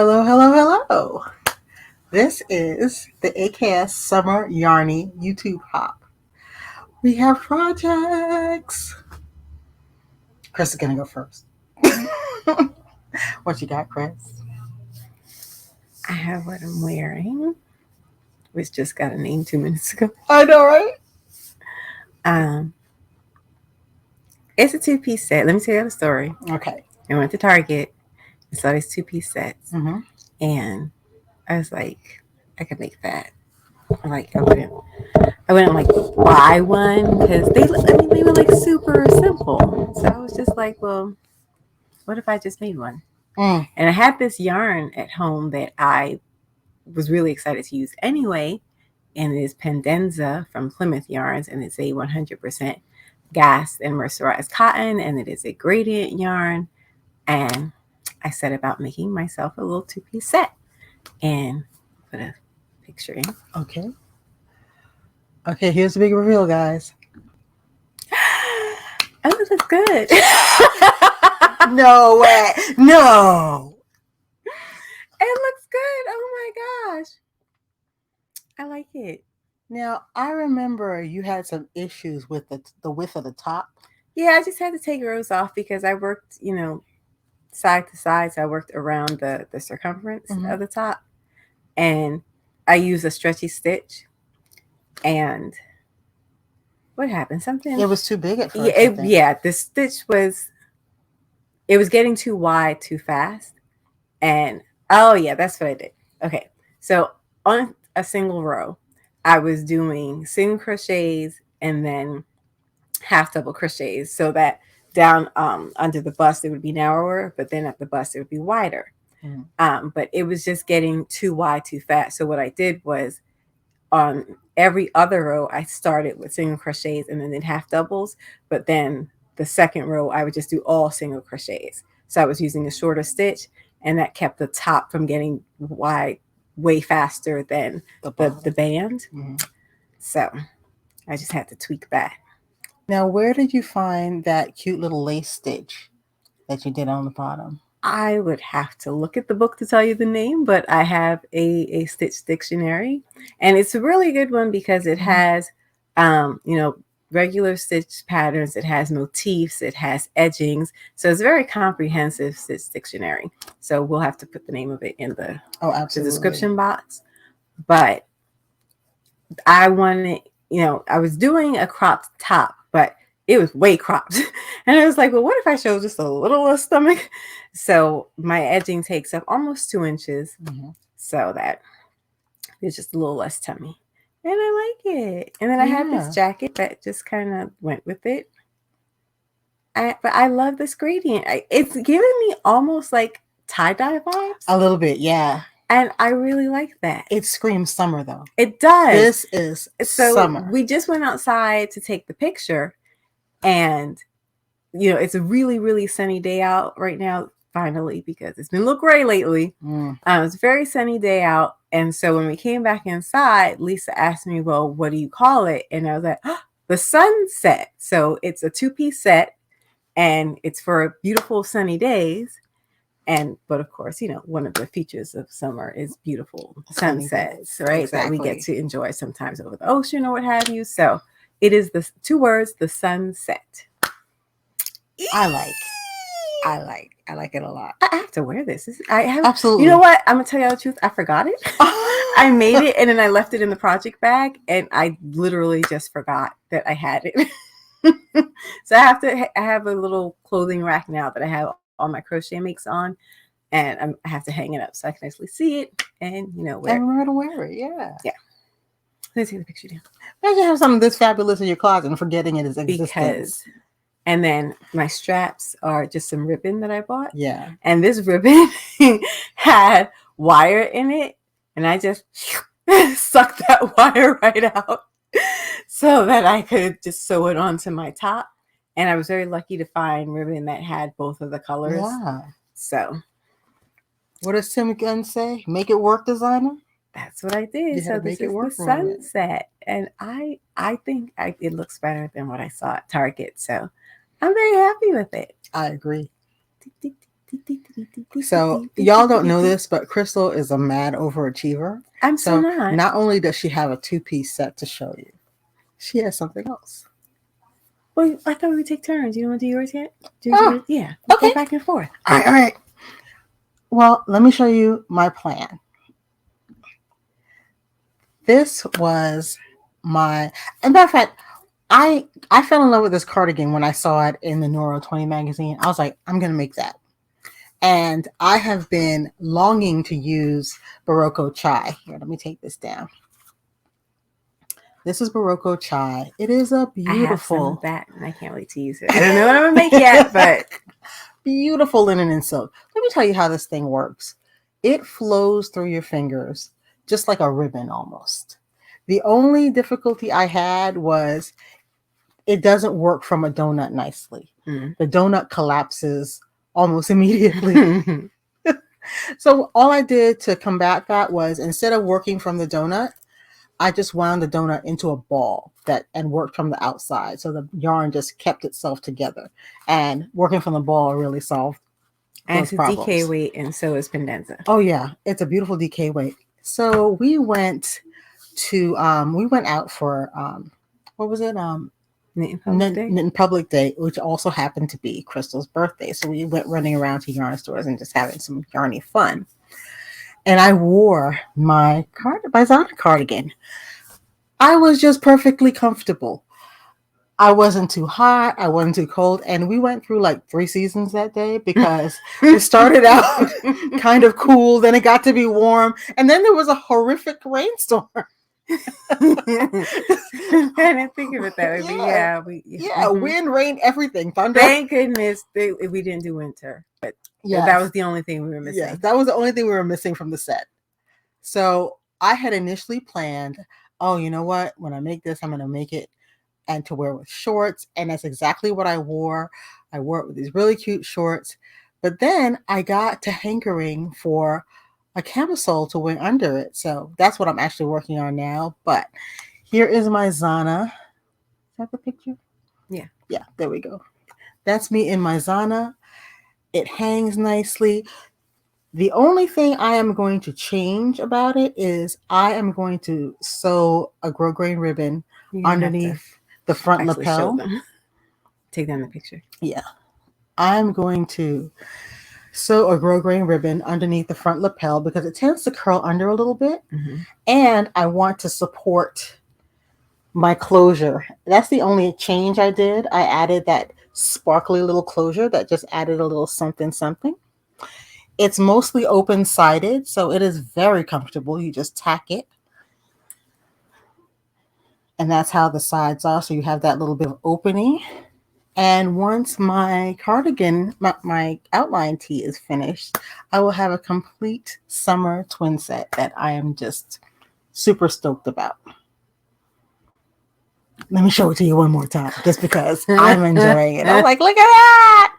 Hello, hello, hello. This is the AKS Summer Yarny YouTube Hop. We have projects. Cryss is going to go first. What you got, Cryss? I have what I'm wearing, which just got a name 2 minutes ago. I know, right? It's a two-piece set. Let me tell you the story. Okay. I went to Target and saw these two-piece sets, Mm-hmm. and I was like, I could make that. I wouldn't like buy one because they were like super simple. So I was just like, well, what if I just made one? Mm. And I had this yarn at home that I was really excited to use anyway, and it is Pendenza from Plymouth Yarns, and it's a 100% gassed and mercerized cotton, and it is a gradient yarn. And I set about making myself a little two-piece set and put a picture in. Okay. Okay, here's the big reveal, guys. Oh, it looks good. No way. No. It looks good. Oh my gosh. I like it. Now, I remember you had some issues with the width of the top. Yeah, I just had to take rows off because I worked, side to side. So I worked around the circumference of the top. And I used a stretchy stitch. And what happened? Something. It was too big at first. Yeah, the stitch was getting too wide too fast. And oh yeah, that's what I did. Okay. So on a single row, I was doing single crochets and then half double crochets so that down under the bust it would be narrower, but then at the bust it would be wider. But it was just getting too wide too fast. So what I did was on every other row I started with single crochets and then did half doubles, but then the second row I would just do all single crochets. So I was using a shorter stitch, and that kept the top from getting wide way faster than the band. So I just had to tweak that. Now, where did you find that cute little lace stitch that you did on the bottom? I would have to look at the book to tell you the name, but I have a stitch dictionary, and it's a really good one because it has, regular stitch patterns. It has motifs. It has edgings. So it's a very comprehensive stitch dictionary. So we'll have to put the name of it in the description box. But I wanted, I was doing a cropped top, but it was way cropped. And I was like, well, what if I show just a little less stomach? So my edging takes up almost 2 inches so that it's just a little less tummy. And I like it. And then I have this jacket that just kind of went with it. But I love this gradient. It's giving me almost like tie-dye vibes. A little bit, yeah. And I really like that. It screams summer, though. It does. This is summer. We just went outside to take the picture. And, it's a really, really sunny day out right now, finally, because it's been a little gray lately. It's a very sunny day out. And so when we came back inside, Lisa asked me, well, what do you call it? And I was like, oh, the sunset. So it's a two-piece set, and it's for beautiful sunny days. But of course, one of the features of summer is beautiful sunsets, right? Exactly. That we get to enjoy sometimes over the ocean or what have you. So it is the 2 words, the sunset. I like it a lot. I have to wear this. I have absolutely. You know what? I'm gonna tell you the truth. I forgot it. I made it and then I left it in the project bag, and I literally just forgot that I had it. So I have a little clothing rack now that I have all my crochet makes on, and I have to hang it up so I can actually see it and wear and remember to wear it. Yeah. Let's take the picture down. Imagine have something this fabulous in your closet and forgetting it is existence. And then my straps are just some ribbon that I bought. Yeah. And this ribbon had wire in it, and I just sucked that wire right out so that I could just sew it onto my top. And I was very lucky to find ribbon that had both of the colors. Yeah. So what does Tim Gunn say? Make it work, designer? That's what I did. So this is the sunset. And I think it looks better than what I saw at Target. So I'm very happy with it. I agree. So y'all don't know this, but Crystal is a mad overachiever. I'm so not. Not only does she have a 2-piece set to show you, she has something else. Well, I thought we would take turns. You don't want to do yours yet? Yeah. Okay. Go back and forth. All right. Well, let me show you my plan. This was my, and matter of fact, I fell in love with this cardigan when I saw it in the Noro 20 magazine. I was like, I'm going to make that. And I have been longing to use Barocco Chai. Here, let me take this down. This is Barocco Chai. It is a beautiful. I have some of that, and I can't wait to use it. I don't know what I'm going to make yet, but. Beautiful linen and silk. Let me tell you how this thing works. It flows through your fingers just like a ribbon almost. The only difficulty I had was it doesn't work from a donut nicely. The donut collapses almost immediately. So all I did to combat that was, instead of working from the donut, I just wound the donut into a ball and worked from the outside. So the yarn just kept itself together, and working from the ball really solved and those it's problems. DK weight, and so is Pendenza. Oh yeah, it's a beautiful DK weight. So we went out for what was it? Knitting Public Day, which also happened to be Crystal's birthday. So we went running around to yarn stores and just having some yarny fun. And I wore my Zana cardigan. I was just perfectly comfortable. I wasn't too hot. I wasn't too cold. And we went through like 3 seasons that day because it started out kind of cool. Then it got to be warm. And then there was a horrific rainstorm. I didn't think of it that way. Yeah, wind, rain, everything, thunder. Thank goodness we didn't do winter, but that was the only thing we were missing. Yeah, that was the only thing we were missing from the set. So I had initially planned, oh, you know what? When I make this, I'm going to make it and to wear with shorts, and that's exactly what I wore. I wore it with these really cute shorts, but then I got to hankering for a camisole to wear under it. So that's what I'm actually working on now. But here is my Zana. Is that the picture? Yeah. Yeah, there we go. That's me in my Zana. It hangs nicely. The only thing I am going to change about it is I am going to sew a grosgrain ribbon underneath the front lapel. Take down the picture. Yeah. I'm going to sew a grosgrain ribbon underneath the front lapel because it tends to curl under a little bit. And I want to support my closure. That's the only change I did. I added that sparkly little closure that just added a little something something. It's mostly open-sided, so it is very comfortable. You just tack it. And that's how the sides are. So you have that little bit of opening. And once my cardigan, my outline tee is finished, I will have a complete summer twin set that I am just super stoked about. Let me show it to you one more time, just because I'm enjoying it. I'm like, look at that!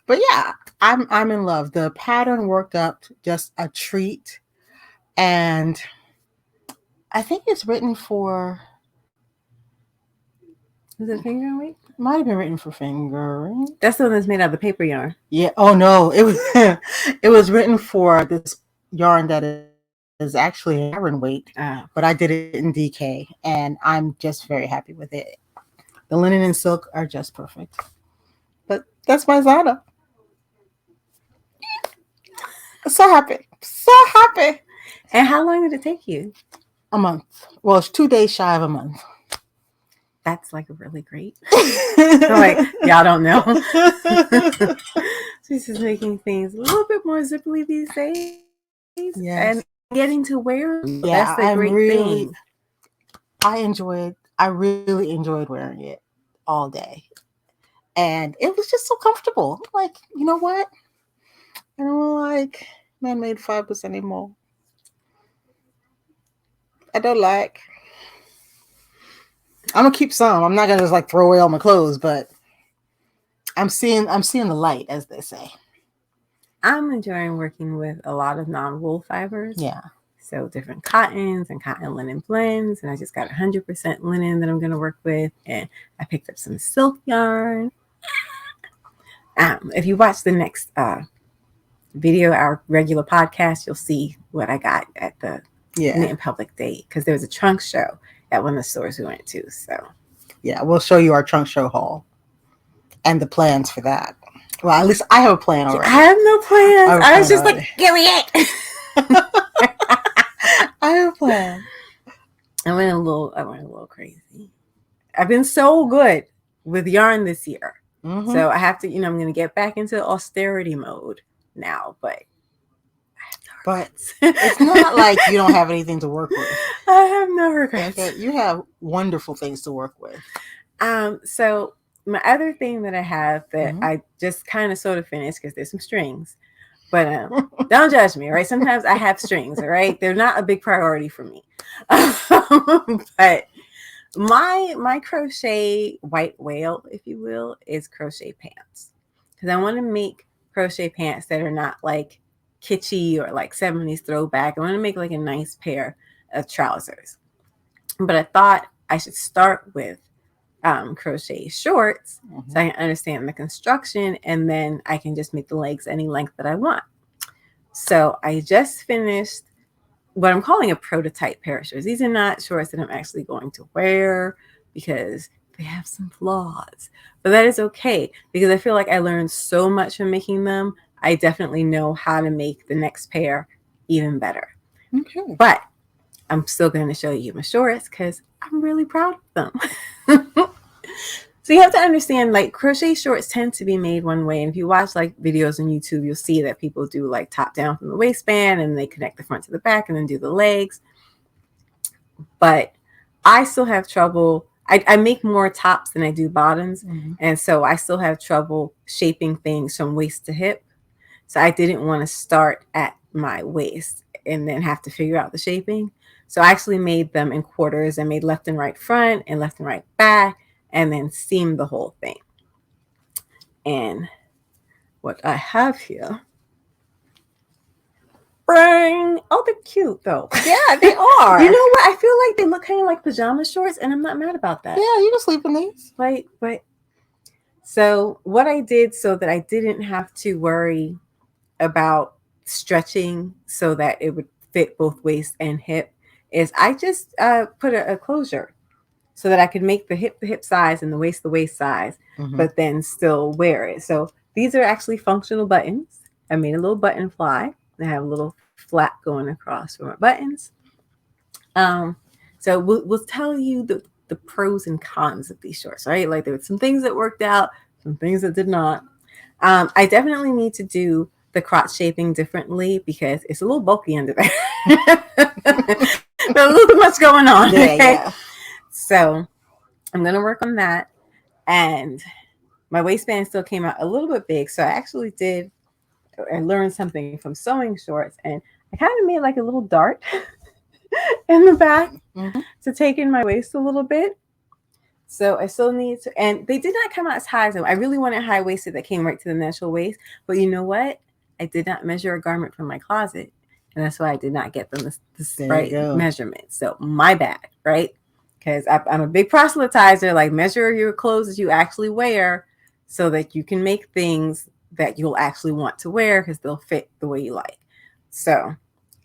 But yeah, I'm in love. The pattern worked up just a treat. And I think it's written for... Is it fingering weight? Might have been written for fingering. That's the one that's made out of the paper yarn. Yeah. Oh no, it was it was written for this yarn that is actually iron weight, but I did it in DK, and I'm just very happy with it. The linen and silk are just perfect. But that's my Zana. So happy, so happy. And how long did it take you? A month. Well, it's 2 days shy of a month. That's like really great. I'm like, y'all don't know. She's just making things a little bit more zippily these days. Yes. And getting to wear them. Yeah, that's the great thing. I really enjoyed wearing it all day. And it was just so comfortable. I'm like, you know what? I don't like man-made fibers anymore. I don't like. I'm gonna keep some. I'm not gonna just like throw away all my clothes, but I'm seeing the light, as they say. I'm enjoying working with a lot of non-wool fibers. Yeah. So different cottons and cotton linen blends, and I just got 100% linen that I'm gonna work with, and I picked up some silk yarn. If you watch the next video, our regular podcast, you'll see what I got at the Knit in Public Day, because there was a trunk show at one of the stores we went to. So yeah, we'll show you our trunk show haul and the plans for that. Well, at least I have a plan already. I have no plans. I was just already. Like, give me it. I have a plan. I went a little crazy. I've been so good with yarn this year. Mm-hmm. So I have to, I'm going to get back into austerity mode now, but it's not like you don't have anything to work with. I have no regrets. You have wonderful things to work with. So my other thing that I have that I just kind of sort of finished, because there's some strings, but don't judge me, right? Sometimes I have strings, all right? They're not a big priority for me. But my crochet white whale, if you will, is crochet pants, because I want to make crochet pants that are not like kitschy or like 70s throwback. I want to make like a nice pair of trousers, but I thought I should start with crochet shorts, so I can understand the construction, and then I can just make the legs any length that I want. So I just finished what I'm calling a prototype pair of shorts. These are not shorts that I'm actually going to wear because they have some flaws, but that is okay, because I feel like I learned so much from making them. I definitely know how to make the next pair even better. Okay. But I'm still going to show you my shorts because I'm really proud of them. So you have to understand, like, crochet shorts tend to be made one way. And if you watch like videos on YouTube, you'll see that people do like top down from the waistband, and they connect the front to the back and then do the legs. But I still have trouble. I make more tops than I do bottoms. And so I still have trouble shaping things from waist to hip. So I didn't want to start at my waist and then have to figure out the shaping. So I actually made them in quarters. I made left and right front and left and right back, and then seamed the whole thing. And what I have here, oh, they're cute though. Yeah, they are. You know what? I feel like they look kind of like pajama shorts, and I'm not mad about that. Yeah, you can sleep in these. Right. So what I did so that I didn't have to worry about stretching so that it would fit both waist and hip is I just put a closure so that I could make the hip size and the waist size, but then still wear it. So these are actually functional buttons. I made a little button fly. They have a little flap going across for my buttons. So we'll tell you the pros and cons of these shorts, right? Like, there were some things that worked out, some things that did not. I definitely need to do the crotch shaping differently because it's a little bulky under there. There's a little too much going on. Yeah, okay? Yeah. So I'm going to work on that. And my waistband still came out a little bit big. So I learned something from sewing shorts, and I kind of made like a little dart in the back to take in my waist a little bit. So I still need to, and they did not come out as high as I really wanted high waisted that came right to the natural waist. But you know what? I did not measure a garment from my closet, and that's why I did not get them the right measurement. So my bad, right? Because I'm a big proselytizer. Like, measure your clothes that you actually wear so that you can make things that you'll actually want to wear because they'll fit the way you like. So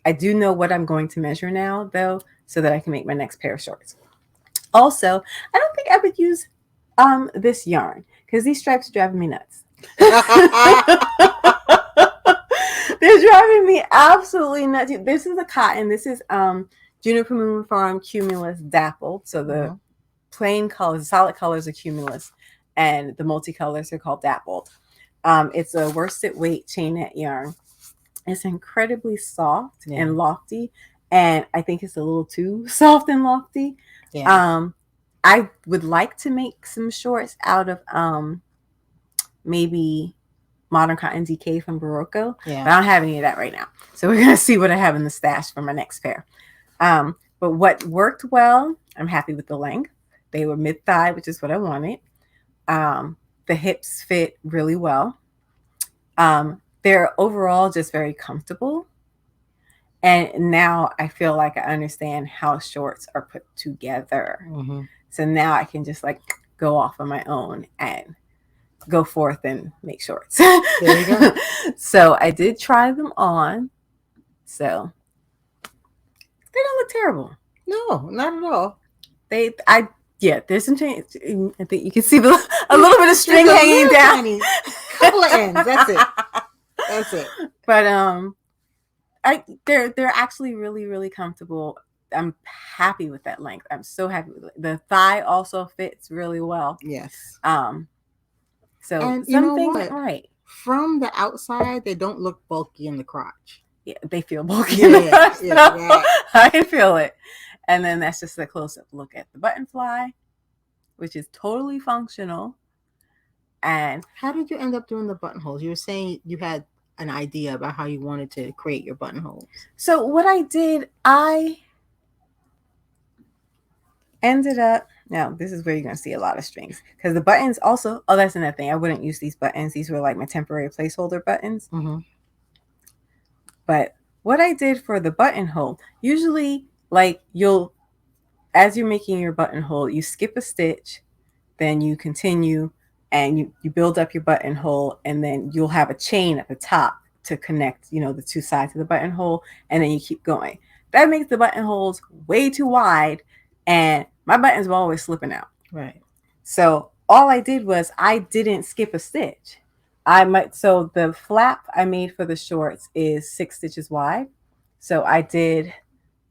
I do know what I'm going to measure now, though, so that I can make my next pair of shorts. Also, I don't think I would use this yarn because these stripes are driving me nuts. They're driving me absolutely nuts. This is a cotton. This is Juniper Moon Farm Cumulus Dappled. So the plain colors, solid colors are Cumulus, and the multicolors are called Dappled. It's a worsted weight chainette yarn. It's incredibly soft and lofty, and I think it's a little too soft and lofty. Yeah. I would like to make some shorts out of maybe Modern Cotton DK from Barocco. Yeah. But I don't have any of that right now. So we're going to see what I have in the stash for my next pair. But what worked well, I'm happy with the length. They were mid-thigh, which is what I wanted. The hips fit really well. They're overall just very comfortable. And now I feel like I understand how shorts are put together. So now I can just like go off on my own and go forth and make shorts. There you go. So I did try them on. So they don't look terrible. No, not at all. There's some change. I think you can see a little bit of string hanging down. Tiny, couple of ends. That's it. That's it. But they're actually really, really comfortable. I'm happy with that length. I'm so happy with it. The thigh also fits really well. Yes. So and something went right. From the outside, they don't look bulky in the crotch. Yeah, they feel bulky in the crotch. Yeah. I can feel it. And then that's just a close-up look at the button fly, which is totally functional. And how did you end up doing the buttonholes? You were saying you had an idea about how you wanted to create your buttonholes. So what I did, I ended up, now this is where you're going to see a lot of strings, because the buttons also, that's another thing. I wouldn't use these buttons. These were like my temporary placeholder buttons. Mm-hmm. But what I did for the buttonhole, usually like as you're making your buttonhole, you skip a stitch, then you continue and you build up your buttonhole, and then you'll have a chain at the top to connect, the two sides of the buttonhole, and then you keep going. That makes the buttonholes way too wide, and my buttons were always slipping out. Right. So all I did was I didn't skip a stitch. So the flap I made for the shorts is 6 stitches wide. So I did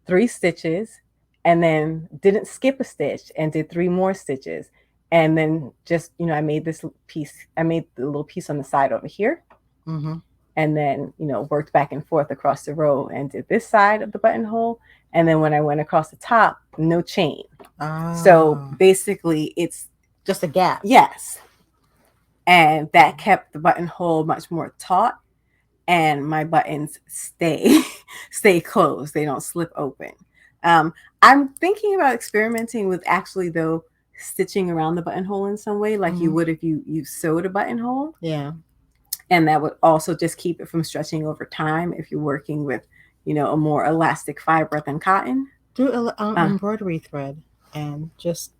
3 stitches and then didn't skip a stitch and did 3 more stitches. And then just, I made this piece. I made the little piece on the side over here. Mm-hmm. And then, worked back and forth across the row and did this side of the buttonhole. And then when I went across the top, no chain. So basically it's just a gap. Yes. And that kept the buttonhole much more taut, and my buttons stay closed. They don't slip open. I'm thinking about experimenting with actually, though, stitching around the buttonhole in some way, like you would if you sewed a buttonhole. Yeah. And that would also just keep it from stretching over time if you're working with, a more elastic fiber than cotton. Do embroidery thread and just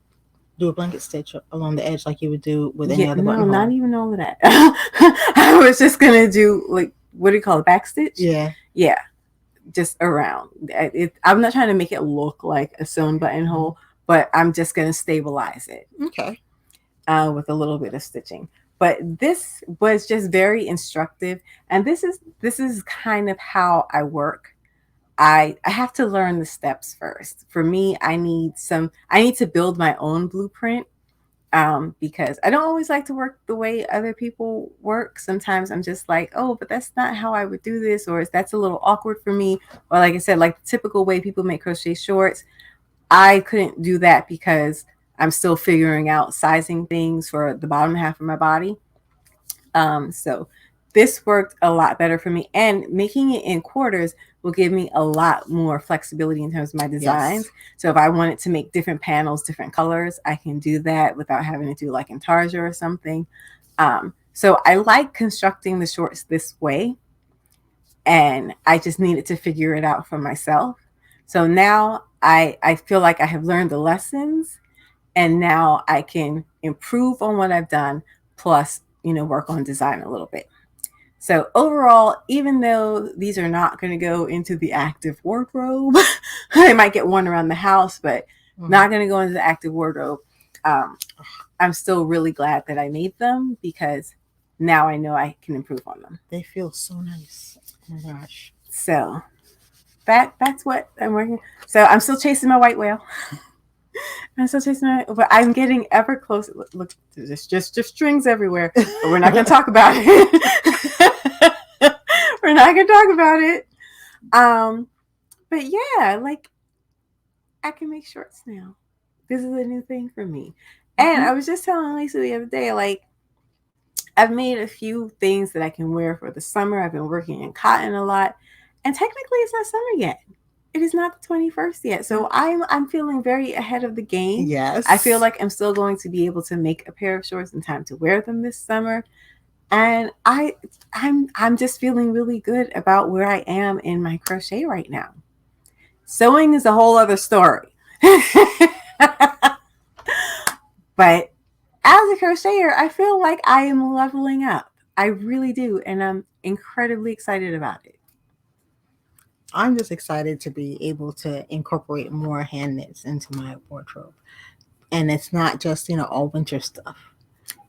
do a blanket stitch along the edge like you would do with any other buttonhole. No, not even all of that. I was just going to do, like, what do you call it, back stitch? Yeah. Yeah. Just around. I'm not trying to make it look like a sewn buttonhole, but I'm just going to stabilize it. Okay. With a little bit of stitching. But this was just very instructive. And this is kind of how I work. I have to learn the steps first. For me, I need to build my own blueprint, because I don't always like to work the way other people work. Sometimes I'm just like, oh, but that's not how I would do this, or that's a little awkward for me. Or like I said, like the typical way people make crochet shorts, I couldn't do that because I'm still figuring out sizing things for the bottom half of my body. So this worked a lot better for me, and making it in quarters will give me a lot more flexibility in terms of my designs. Yes. So if I wanted to make different panels, different colors, I can do that without having to do like intarsia or something. So I like constructing the shorts this way, and I just needed to figure it out for myself. So now I feel like I have learned the lessons, and now I can improve on what I've done, plus, work on design a little bit. So overall, even though these are not going to go into the active wardrobe, they might get worn around the house, but not going to go into the active wardrobe. I'm still really glad that I made them, because now I know I can improve on them. They feel so nice. Oh my gosh. So that's what I'm working. So I'm still chasing my white whale. But I'm getting ever closer. Look, there's just strings everywhere. But we're not going to talk about it. We're not going to talk about it. But yeah, like, I can make shorts now. This is a new thing for me. And I was just telling Lisa the other day, like, I've made a few things that I can wear for the summer. I've been working in cotton a lot. And technically, it's not summer yet. It is not the 21st yet. So I'm feeling very ahead of the game. Yes. I feel like I'm still going to be able to make a pair of shorts in time to wear them this summer. And I'm just feeling really good about where I am in my crochet right now. Sewing is a whole other story. But as a crocheter, I feel like I am leveling up. I really do. And I'm incredibly excited about it. I'm just excited to be able to incorporate more hand knits into my wardrobe. And it's not just, all winter stuff.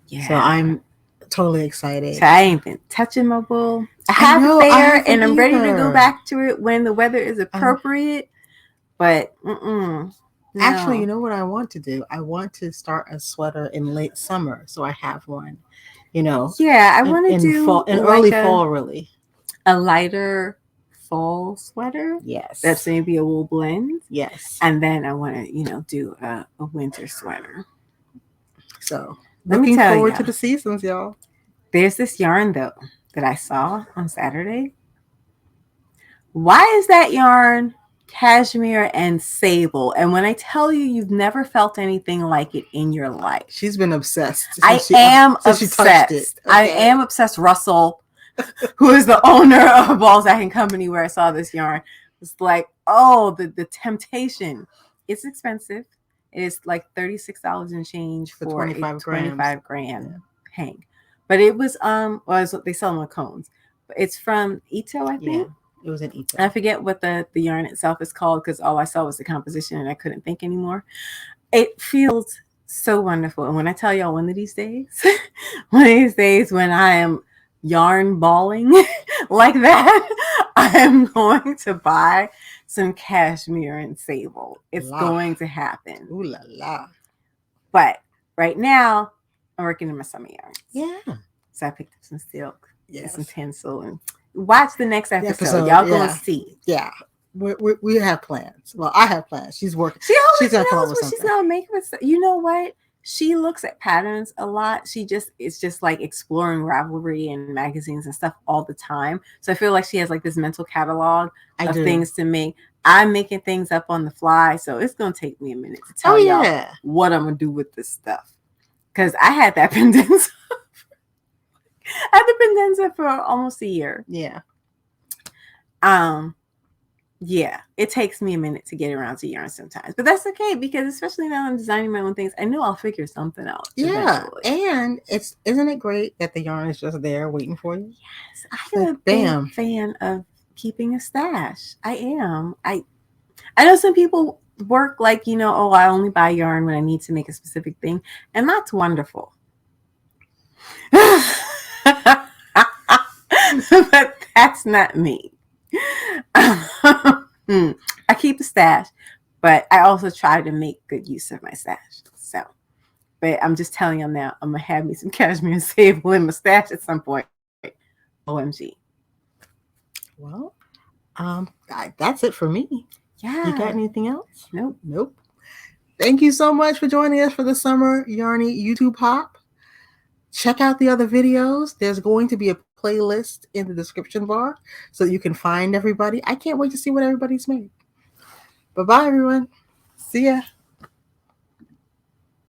Yeah. So I'm totally excited. So I ain't been touching my wool. I have it there, and I'm ready to go back to it when the weather is appropriate. But no. Actually, you know what I want to do? I want to start a sweater in late summer, so I have one. Yeah, I want to do fall, in early fall, really. A lighter fall sweater. Yes. That's maybe a wool blend. Yes. And then I want to, do a winter sweater. So looking forward to the seasons, y'all. There's this yarn, though, that I saw on Saturday. Why is that yarn cashmere and sable? And when I tell you, you've never felt anything like it in your life. She's been obsessed. I am obsessed. Okay. I am obsessed. Russell, who is the owner of Balzac and Company, where I saw this yarn, was like, oh, the temptation. It's expensive. It's like $36 and change for 25 gram hang. But it was they sell them on cones. But it's from Ito, I think. Yeah, it was an Ito. I forget what the yarn itself is called, because all I saw was the composition and I couldn't think anymore. It feels so wonderful. And when I tell y'all one of these days when I am yarn balling like that, I am going to buy some cashmere and sable. It's going to happen. Ooh la la. But right now, I'm working in my summer yarns. Yeah. So I picked up some silk, and some tinsel, and watch the next episode. Y'all gonna see. Yeah. We have plans. Well, I have plans. She's working. She's gonna knows what she's gonna make with. You know what? She looks at patterns a lot. It's just like exploring Ravelry and magazines and stuff all the time. So I feel like she has like this mental catalog of things to make. I'm making things up on the fly, so it's gonna take me a minute to tell y'all what I'm gonna do with this stuff. Because I had that Pendenza. I had the Pendenza for almost a year. Yeah. Yeah, it takes me a minute to get around to yarn sometimes, but that's okay, because especially now I'm designing my own things, I know I'll figure something out. Yeah, eventually. And isn't it great that the yarn is just there waiting for you? Yes, I'm a big fan of keeping a stash. I am. I know some people work like, I only buy yarn when I need to make a specific thing, and that's wonderful. But that's not me. I keep a stash, but I also try to make good use of my stash. So, but I'm just telling you now, I'm gonna have me some cashmere and sable in my stash at some point. OMG. Well, that's it for me. Yeah. You got anything else? Nope. Thank you so much for joining us for the Summer Yarny YouTube Hop. Check out the other videos. There's going to be a playlist in the description bar so you can find everybody. I can't wait to see what everybody's made. Bye-bye, everyone. See ya.